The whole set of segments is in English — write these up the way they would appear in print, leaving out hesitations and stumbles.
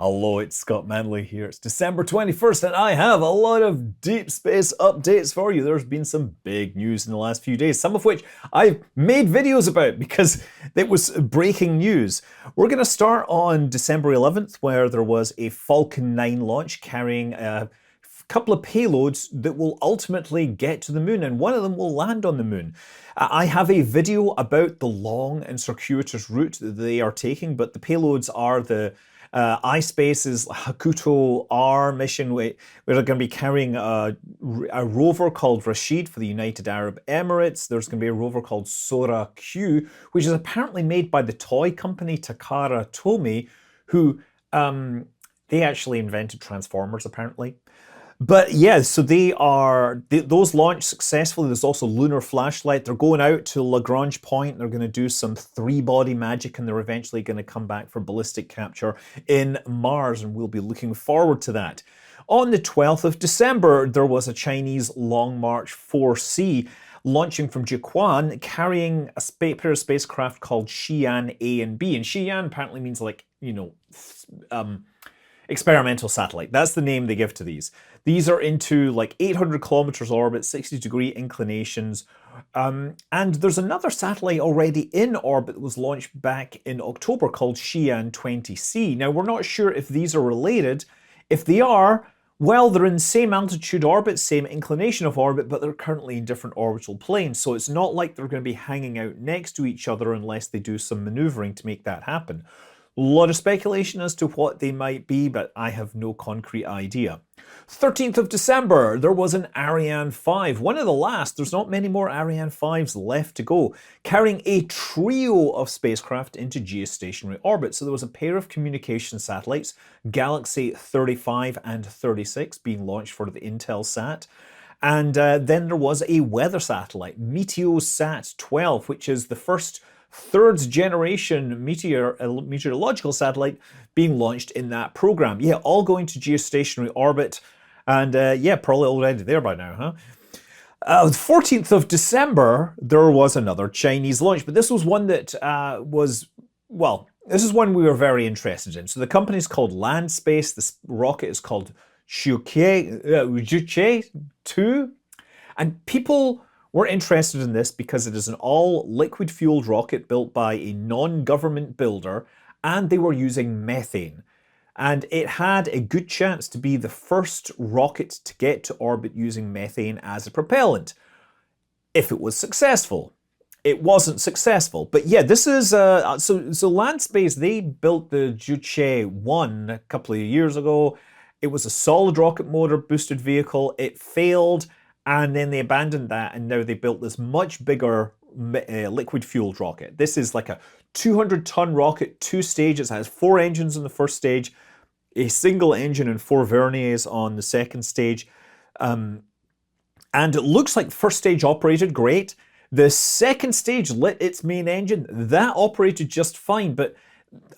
Hello, it's Scott Manley here. It's December 21st and I have a lot of deep space updates for you. There's been some big news in the last few days, some of which I've made videos about because it was breaking news. We're going to start on December 11th, where there was a Falcon 9 launch carrying a couple of payloads that will ultimately get to the moon, and one of them will land on the moon. I have a video about the long and circuitous route that they are taking, but the payloads are the iSpace's Zhuque-2 mission, where they're going to be carrying a rover called Rashid for the United Arab Emirates. There's going to be a rover called Sora-Q, which is apparently made by the toy company Takara Tomy, who they actually invented Transformers, apparently. But yeah, so those launched successfully. There's also lunar flashlight. They're going out to Lagrange point. They're going to do some three-body magic, and they're eventually going to come back for ballistic capture in Mars, and we'll be looking forward to that. On the 12th of December, there was a Chinese Long March 4C launching from Zhuque-2, carrying a pair of spacecraft called Xi'an A and B. And Xi'an apparently means, like, experimental satellite. That's the name they give to these. These are into like 800 kilometers orbit, 60-degree inclinations. And there's another satellite already in orbit that was launched back in October called Xi'an 20C. Now, we're not sure if these are related. If they are, well, they're in the same altitude orbit, same inclination of orbit, but they're currently in different orbital planes. So it's not like they're going to be hanging out next to each other unless they do some maneuvering to make that happen. A lot of speculation as to what they might be, but I have no concrete idea. 13th of December, there was an Ariane 5, one of the last. There's not many more Ariane 5s left to go, carrying a trio of spacecraft into geostationary orbit. So there was a pair of communication satellites, Galaxy 35 and 36, being launched for the Intelsat. And then there was a weather satellite, Meteosat 12, which is the first third generation meteorological satellite being launched in that program. Yeah, all going to geostationary orbit. And yeah, probably already there by now, huh? The 14th of December, there was another Chinese launch, but this was one that this is one we were very interested in. So the company's called LandSpace. This rocket is called Zhuque-2. And people were interested in this because it is an all-liquid fueled rocket built by a non-government builder, and they were using methane. And it had a good chance to be the first rocket to get to orbit using methane as a propellant, if it was successful. It wasn't successful, but yeah, this is so LandSpace, they built the Zhuque-1 a couple of years ago. It was a solid rocket motor boosted vehicle. It failed, and then they abandoned that, and now they built this much bigger liquid-fueled rocket. This is like a 200-ton rocket, 2 stages. It has 4 engines in the first stage, a single engine and 4 verniers on the second stage. And it looks like the first stage operated great. The second stage lit its main engine. That operated just fine, but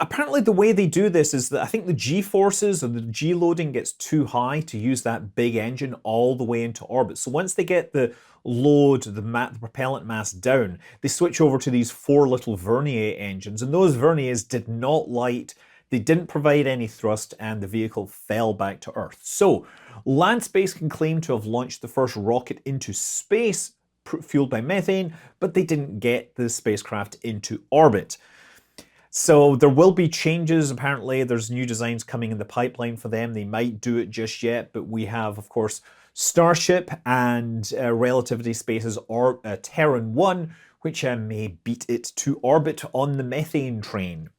apparently the way they do this is that I think the G-forces or the G-loading gets too high to use that big engine all the way into orbit. So once they get the load, the propellant mass down, they switch over to these 4 little vernier engines, and those verniers did not light, they didn't provide any thrust, and the vehicle fell back to Earth. So LandSpace can claim to have launched the first rocket into space fueled by methane, but they didn't get the spacecraft into orbit. So there will be changes. Apparently there's new designs coming in the pipeline for them. They might do it just yet, but we have, of course, Starship and Relativity Space's Terran 1, which may beat it to orbit on the methane train.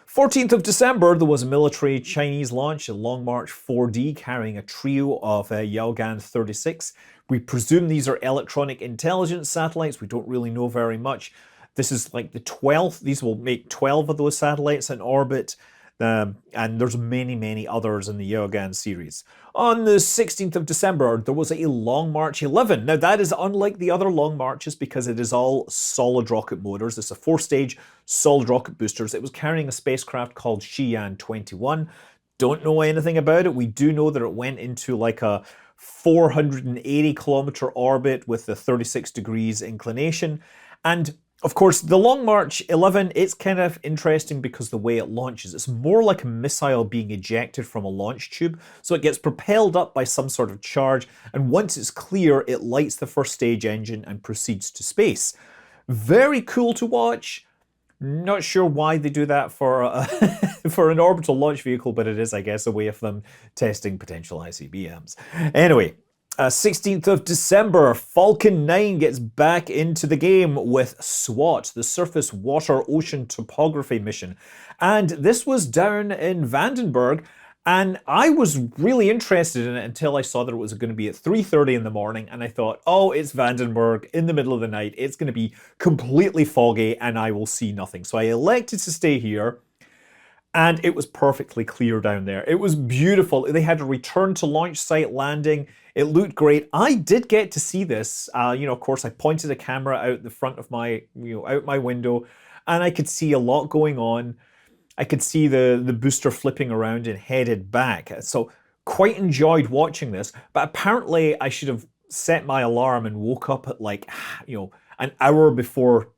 14th of December, there was a military Chinese launch, a Long March 4D, carrying a trio of Yaogan 36. We presume these are electronic intelligence satellites. We don't really know very much. This is like the 12th. These will make 12 of those satellites in orbit. And there's many, many others in the Yaogan series. On the 16th of December, there was a Long March 11. Now, that is unlike the other Long Marches because it is all solid rocket motors. It's a 4-stage solid rocket boosters. It was carrying a spacecraft called Xi'an 21. Don't know anything about it. We do know that it went into like a 480 kilometer orbit with the 36 degrees inclination. And Of course, the Long March 11, it's kind of interesting because the way it launches, it's more like a missile being ejected from a launch tube. So it gets propelled up by some sort of charge, and once it's clear, it lights the first stage engine and proceeds to space. Very cool to watch. Not sure why they do that for for an orbital launch vehicle, but it is, I guess, a way of them testing potential ICBMs. Anyway, 16th of December, Falcon 9 gets back into the game with SWAT, the Surface Water Ocean Topography mission. And this was down in Vandenberg, and I was really interested in it until I saw that it was going to be at 3:30 in the morning, and I thought, oh, it's Vandenberg in the middle of the night, it's going to be completely foggy, and I will see nothing. So I elected to stay here. And it was perfectly clear down there. It was beautiful. They had a return to launch site landing. It looked great. I did get to see this. Of course, I pointed a camera out the front of my, out my window, and I could see a lot going on. I could see the booster flipping around and headed back. So quite enjoyed watching this. But apparently, I should have set my alarm and woke up at like, an hour before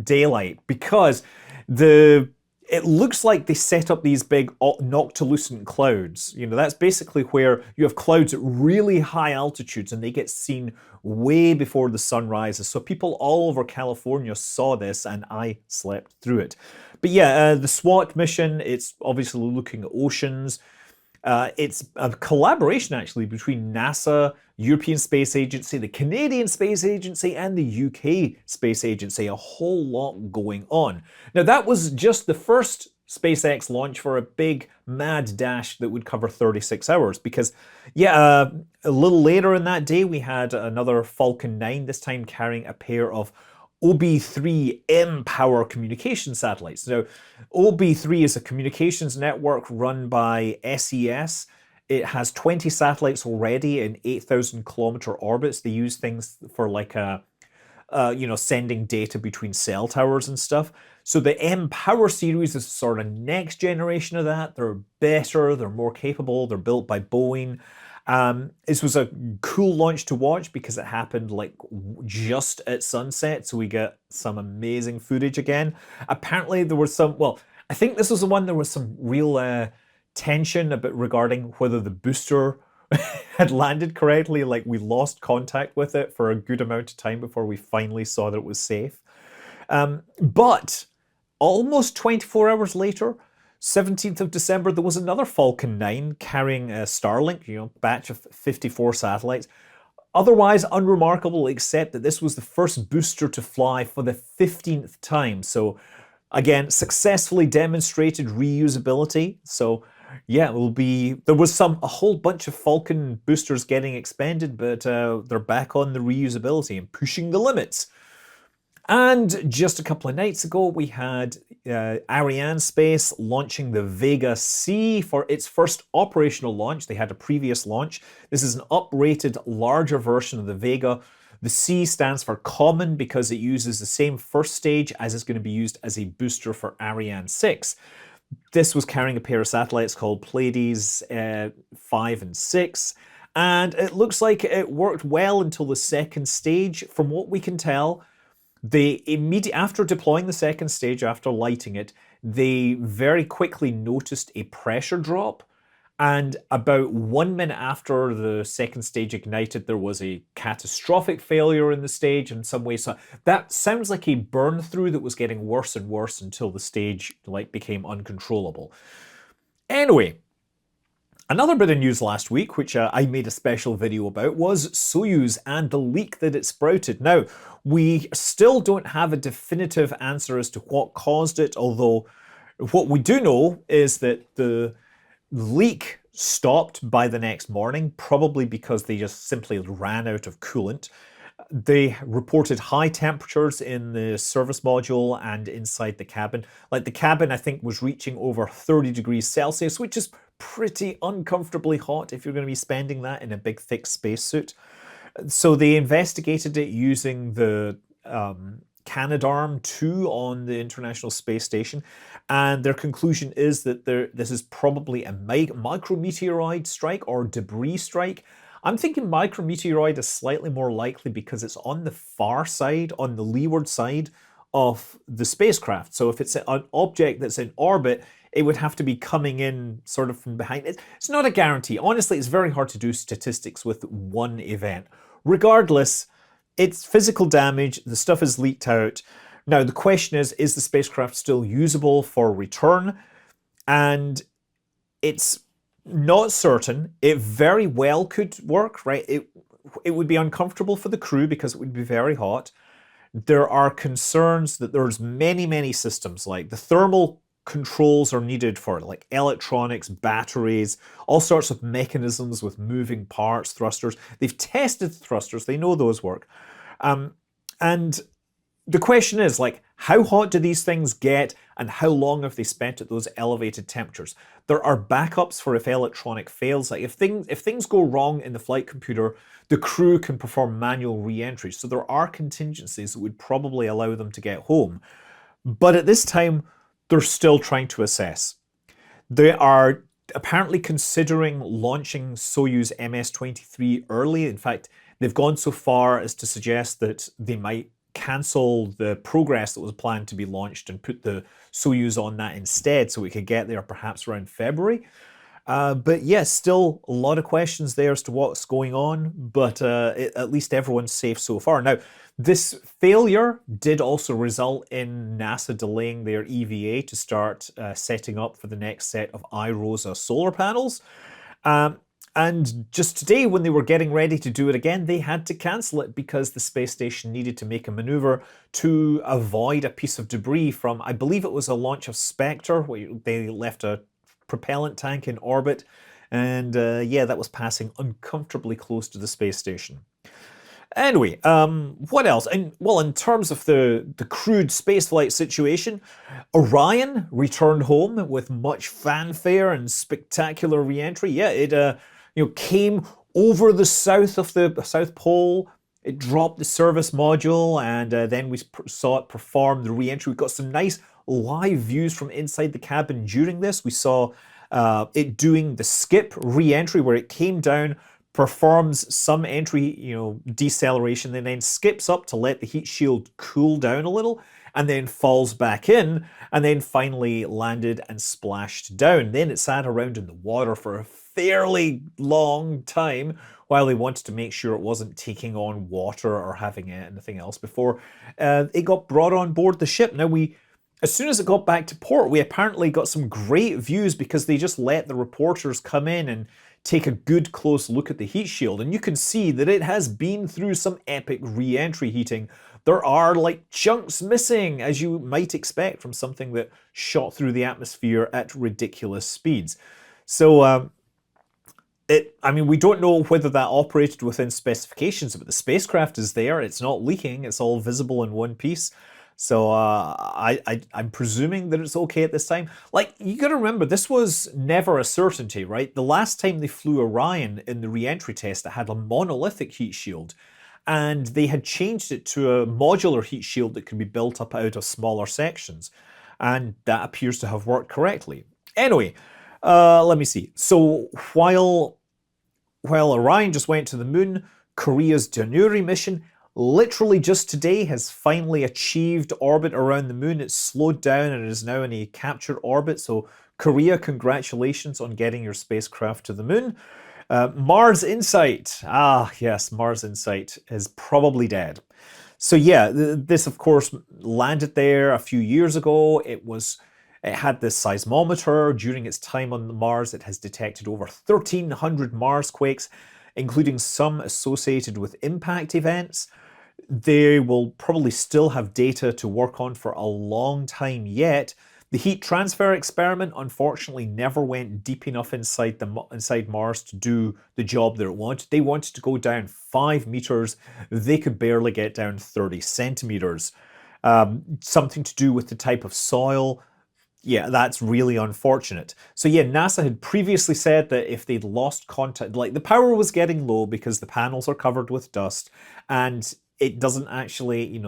daylight, because it looks like they set up these big noctilucent clouds. That's basically where you have clouds at really high altitudes and they get seen way before the sun rises. So people all over California saw this and I slept through it. But yeah, the SWAT mission, it's obviously looking at oceans. It's a collaboration actually between NASA, European Space Agency, the Canadian Space Agency, and the UK Space Agency. A whole lot going on. Now that was just the first SpaceX launch for a big mad dash that would cover 36 hours. Because a little later in that day we had another Falcon 9, this time carrying a pair of OB3 M-power communication satellites. Now, OB3 is a communications network run by SES. It has 20 satellites already in 8,000 kilometer orbits. They use things for like sending data between cell towers and stuff. So the M-Power series is sort of next generation of that. They're better, they're more capable, they're built by Boeing. This was a cool launch to watch because it happened like just at sunset, so we get some amazing footage again. Apparently there was I think this was the one there was some real tension regarding whether the booster had landed correctly. Like we lost contact with it for a good amount of time before we finally saw that it was safe. But almost 24 hours later, 17th of December, there was another Falcon 9 carrying a Starlink, batch of 54 satellites. Otherwise unremarkable, except that this was the first booster to fly for the 15th time. So again, successfully demonstrated reusability. So yeah, there was a whole bunch of Falcon boosters getting expended, but they're back on the reusability and pushing the limits. And just a couple of nights ago, we had Ariane Space launching the Vega C for its first operational launch. They had a previous launch. This is an uprated, larger version of the Vega. The C stands for common because it uses the same first stage as is going to be used as a booster for Ariane 6. This was carrying a pair of satellites called Pleiades 5 and 6. And it looks like it worked well until the second stage. From what we can tell, they after deploying the second stage, after lighting it, they very quickly noticed a pressure drop. And about 1 minute after the second stage ignited, there was a catastrophic failure in the stage in some way. So that sounds like a burn through that was getting worse and worse until the stage became uncontrollable. Anyway, another bit of news last week, which I made a special video about, was Soyuz and the leak that it sprouted. Now, we still don't have a definitive answer as to what caused it, although what we do know is that the leak stopped by the next morning, probably because they just simply ran out of coolant. They reported high temperatures in the service module and inside the cabin. Like the cabin, I think, was reaching over 30 degrees Celsius, which is pretty uncomfortably hot if you're going to be spending that in a big, thick spacesuit. So they investigated it using the Canadarm2 on the International Space Station, and their conclusion is that this is probably a micrometeoroid strike or debris strike. I'm thinking micrometeoroid is slightly more likely because it's on the far side, on the leeward side of the spacecraft. So if it's an object that's in orbit, it would have to be coming in sort of from behind. It's not a guarantee. Honestly, it's very hard to do statistics with one event. Regardless, it's physical damage, the stuff is leaked out. Now, the question is the spacecraft still usable for return? And it's not certain. It very well could work, right? It would be uncomfortable for the crew because it would be very hot. There are concerns that there's many systems, like the thermal controls are needed for like electronics, batteries, all sorts of mechanisms with moving parts, thrusters. They've tested thrusters, they know those work. And the question is, like, how hot do these things get and how long have they spent at those elevated temperatures? There are backups for if electronic fails. Like if things go wrong in the flight computer, the crew can perform manual re-entry. So there are contingencies that would probably allow them to get home. But at this time, they're still trying to assess. They are apparently considering launching Soyuz MS-23 early. In fact, they've gone so far as to suggest that they might cancel the Progress that was planned to be launched and put the Soyuz on that instead so we could get there perhaps around February. But yes, still a lot of questions there as to what's going on, but at least everyone's safe so far. Now, this failure did also result in NASA delaying their EVA to start setting up for the next set of iROSA solar panels. And just today, when they were getting ready to do it again, they had to cancel it because the space station needed to make a maneuver to avoid a piece of debris from, I believe it was a launch of Spectre, where they left a propellant tank in orbit. And yeah, that was passing uncomfortably close to the space station. Anyway, what else? And well, in terms of the crude spaceflight situation, Orion returned home with much fanfare and spectacular re-entry. Yeah, it came over the South Pole. It dropped the service module, and then we saw it perform the re-entry. We got some nice live views from inside the cabin during this. We saw it doing the skip re-entry, where it came down, performs some entry, deceleration, and then skips up to let the heat shield cool down a little, and then falls back in, and then finally landed and splashed down. Then it sat around in the water for a fairly long time while they wanted to make sure it wasn't taking on water or having anything else before it got brought on board the ship. Now, as soon as it got back to port, we apparently got some great views because they just let the reporters come in and take a good close look at the heat shield, and you can see that it has been through some epic re-entry heating. There are like chunks missing, as you might expect from something that shot through the atmosphere at ridiculous speeds. So we don't know whether that operated within specifications, but the spacecraft is there, it's not leaking, it's all visible in one piece. So I'm presuming that it's okay at this time. Like, you gotta remember, this was never a certainty, right? The last time they flew Orion in the re-entry test, it had a monolithic heat shield, and they had changed it to a modular heat shield that could be built up out of smaller sections, and that appears to have worked correctly. Anyway, let me see. So while Orion just went to the moon, Korea's Danuri mission literally just today has finally achieved orbit around the moon. It's slowed down and is now in a captured orbit. So Korea, congratulations on getting your spacecraft to the moon. Mars Insight. Ah, yes, Mars Insight is probably dead. So yeah, this of course landed there a few years ago. It had this seismometer. During its time on Mars, it has detected over 1,300 Mars quakes, including some associated with impact events. They will probably still have data to work on for a long time yet. The heat transfer experiment, unfortunately, never went deep enough inside Mars to do the job that it wanted. They wanted to go down 5 meters. They could barely get down 30 centimeters. Something to do with the type of soil. Yeah, that's really unfortunate. So yeah, NASA had previously said that if they'd lost contact, like the power was getting low because the panels are covered with dust, and it doesn't actually,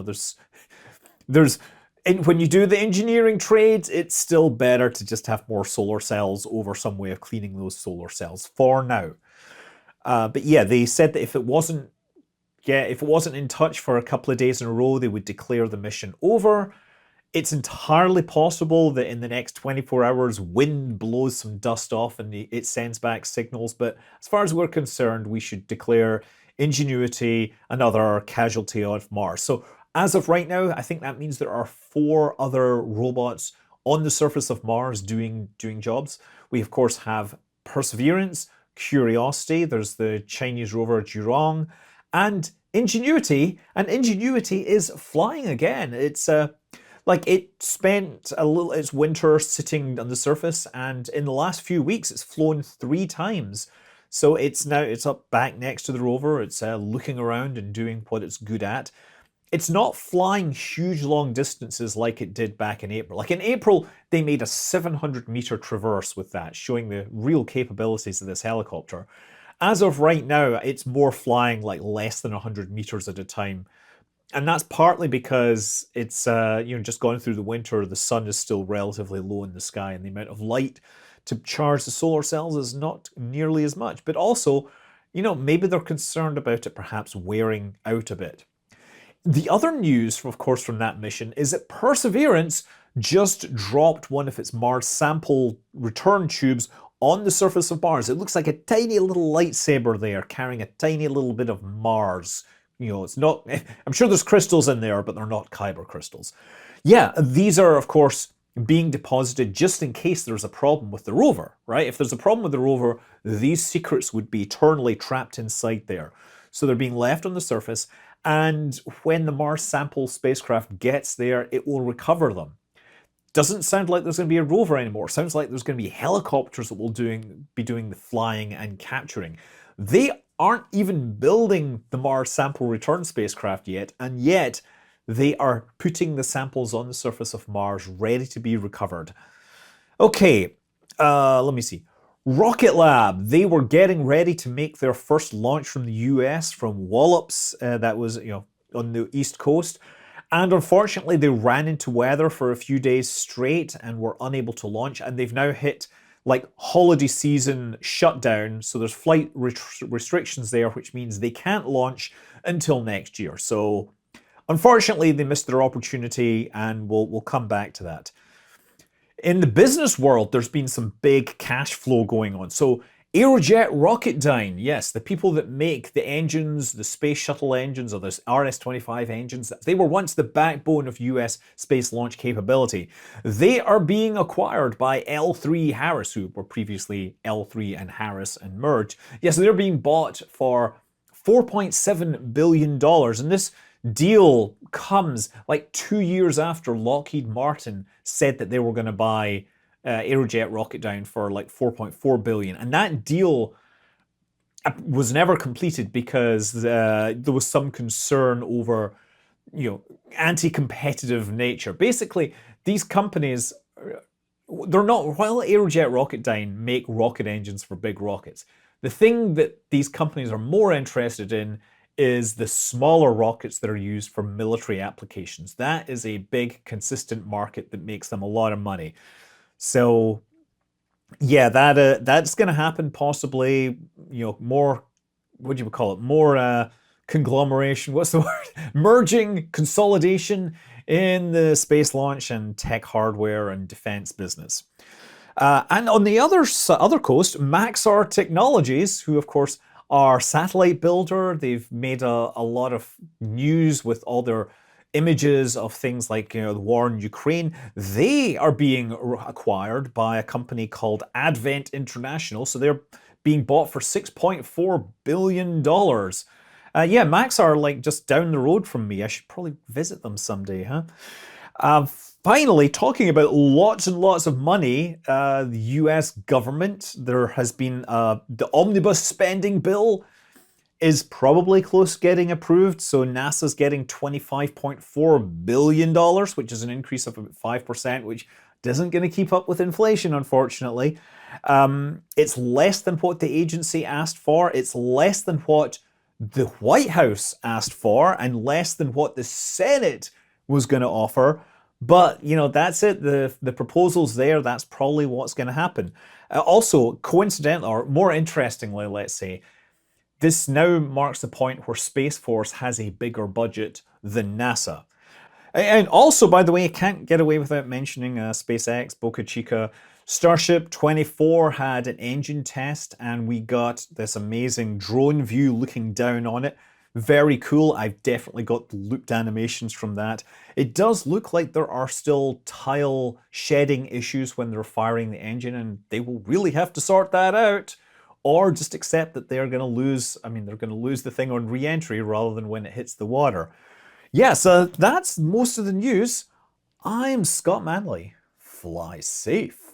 when you do the engineering trades, it's still better to just have more solar cells over some way of cleaning those solar cells for now. But yeah, they said that if it wasn't Yeah, if it wasn't in touch for a couple of days in a row, they would declare the mission over. It's entirely possible that in the next 24 hours, wind blows some dust off and it sends back signals. But as far as we're concerned, we should declare Ingenuity another casualty of Mars. So as of right now, I think that means there are 4 other robots on the surface of Mars doing jobs. We, of course, have Perseverance, Curiosity, there's the Chinese rover Zhuque, and Ingenuity. And Ingenuity is flying again. It's like it spent its winter sitting on the surface, and in the last few weeks it's flown 3 times. So it's up back next to the rover. It's looking around and doing what it's good at. It's not flying huge long distances like it did back in April. Like in April, they made a 700-meter traverse with that, showing the real capabilities of this helicopter. As of right now, it's more flying like less than 100 meters at a time. And that's partly because it's just gone through the winter, the sun is still relatively low in the sky, and the amount of light to charge the solar cells is not nearly as much. But also, maybe they're concerned about it perhaps wearing out a bit. The other news, of course, from that mission is that Perseverance just dropped one of its Mars sample return tubes on the surface of Mars. It looks like a tiny little lightsaber there, carrying a tiny little bit of Mars. It's not, I'm sure there's crystals in there, but they're not Kyber crystals. Yeah, these are, of course, being deposited just in case there's a problem with the rover, right? If there's a problem with the rover, these secrets would be eternally trapped inside there. So they're being left on the surface, and when the Mars sample spacecraft gets there, it will recover them. Doesn't sound like there's going to be a rover anymore. Sounds like there's going to be helicopters that will be doing the flying and capturing. They aren't even building the Mars sample return spacecraft yet, and yet they are putting the samples on the surface of Mars ready to be recovered. Okay, let me see. Rocket Lab, they were getting ready to make their first launch from the US, from Wallops, that was on the East Coast. And unfortunately, they ran into weather for a few days straight and were unable to launch. And they've now hit like holiday season shutdown. So there's flight restrictions there, which means they can't launch until next year. So unfortunately, they missed their opportunity, and we'll come back to that. In the business world, there's been some big cash flow going on. So Aerojet Rocketdyne, yes, the people that make the engines, the space shuttle engines, or the RS-25 engines, they were once the backbone of US space launch capability. They are being acquired by L3 Harris, who were previously L3 and Harris and merged. Yes, they're being bought for $4.7 billion, and this deal comes like 2 years after Lockheed Martin said that they were going to buy Aerojet Rocketdyne for like $4.4 billion, and that deal was never completed because there was some concern over anti-competitive nature. Basically, these companies, they're not, while Aerojet Rocketdyne make rocket engines for big rockets, the thing that these companies are more interested in is the smaller rockets that are used for military applications. That is a big, consistent market that makes them a lot of money. So, yeah, that's going to happen possibly. More, what do you call it? More conglomeration. What's the word? Merging, consolidation in the space launch and tech hardware and defense business. And on the other coast, Maxar Technologies, who of course are satellite builder. They've made a lot of news with all their images of things like the war in Ukraine. They are being acquired by a company called Advent International. So they're being bought for $6.4 billion. Yeah, Maxar like just down the road from me. I should probably visit them someday, huh? Finally, talking about lots and lots of money, the US government, there has been the omnibus spending bill is probably close to getting approved. So NASA's getting $25.4 billion, which is an increase of about 5%, which isn't going to keep up with inflation, unfortunately. It's less than what the agency asked for. It's less than what the White House asked for, and less than what the Senate was going to offer. But, that's it. The proposal's there. That's probably what's going to happen. Also, coincidentally, or more interestingly, let's say, This now marks the point where Space Force has a bigger budget than NASA. And also, by the way, I can't get away without mentioning SpaceX, Boca Chica. Starship 24 had an engine test, and we got this amazing drone view looking down on it. Very cool. I've definitely got looped animations from that. It does look like there are still tile shedding issues when they're firing the engine, and they will really have to sort that out. Or just accept that they're going to lose, they're going to lose the thing on re-entry rather than when it hits the water. Yeah, so that's most of the news. I'm Scott Manley. Fly safe.